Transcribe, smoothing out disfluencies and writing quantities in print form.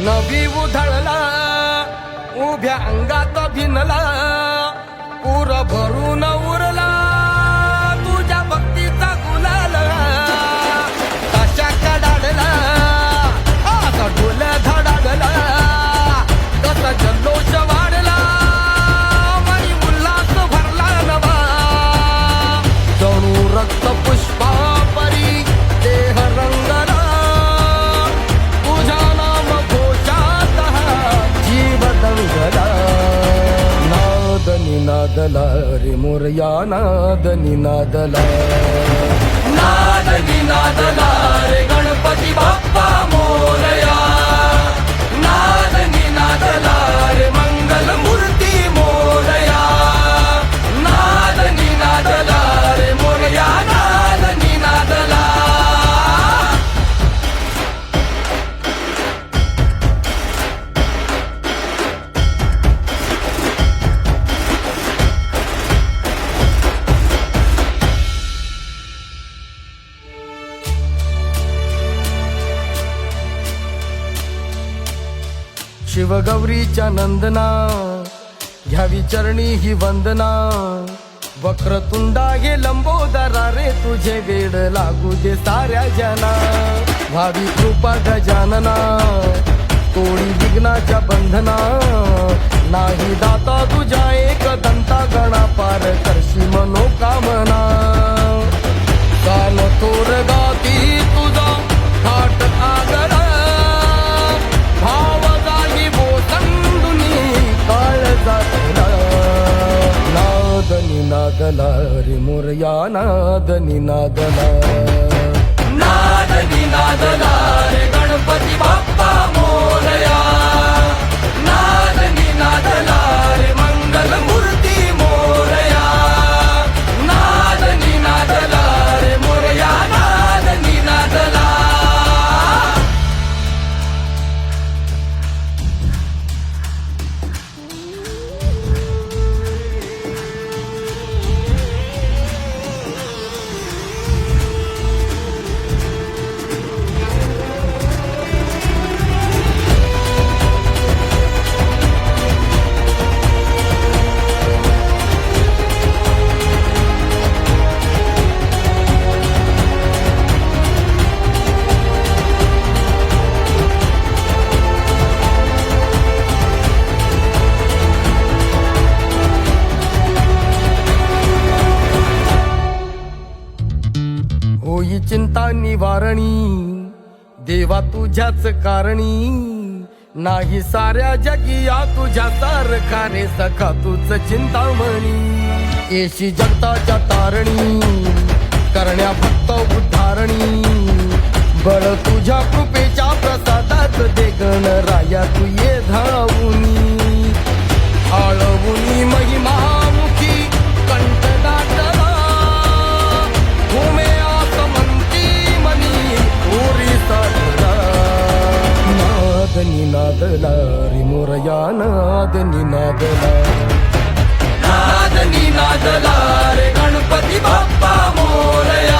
नवी उधळला उभ्या अंगात भिनला पूर भरून उरला तुझ्या भक्तीचा गुलाल कशा कडाडला आता ढोल धडाडला कसा जल्लोष वाढला मनी उल्हास भरला नवा जणू रक्त पुष्पा परी देह रंगला तुझ्या नाम घोषात जीव दंगला नाद निनादला रे मोरया नाद निनादला नाद निनादला रे गणपती बाप्पा मोरया नाद निनादला रे मंगल मूर्ती मोरया नाद निनादला रे मोरया नाद निनादला शिवगौरीच्या नंदना घ्यावी चरणी ही वंदना वक्रतुंडा हे लंबोदरा रे तुझे वेड लागू दे साऱ्या जना भावी कृपा गजानना तोडी विघ्नाच्या बंधना नाही दाता तुझ्या एक दंता गणा पार करशी मनोकामना कान थोर गाती तुझा थाट आगरा भाव जागी बोसंडुनी काळ जातला नाद निनादला रे मोरया नाद निनादला नाद निनादला रे गणपती बाप्पा मोरया नाद निनादला रे मंगल मूर्ती मोरया नाद निनादला रे मोरया नाद निनादला होई चिंता निवारणी देवा तुझ्याच कारणी नाही साऱ्या जगिया तुझ्या सारखा रे सखा तुझ चिंतामणी येशी जगताच्या तारणी करण्या भक्त उद्धारणी बळ तुझ्या कृपेच्या प्रसादात दे गणराया तू ये धावुनी आळवुनी महिमामुखी कंठदाटला घुमे नाद निनादला रे मोरया नाद निनादला नाद निनादला रे गणपती बाप्पा मोरया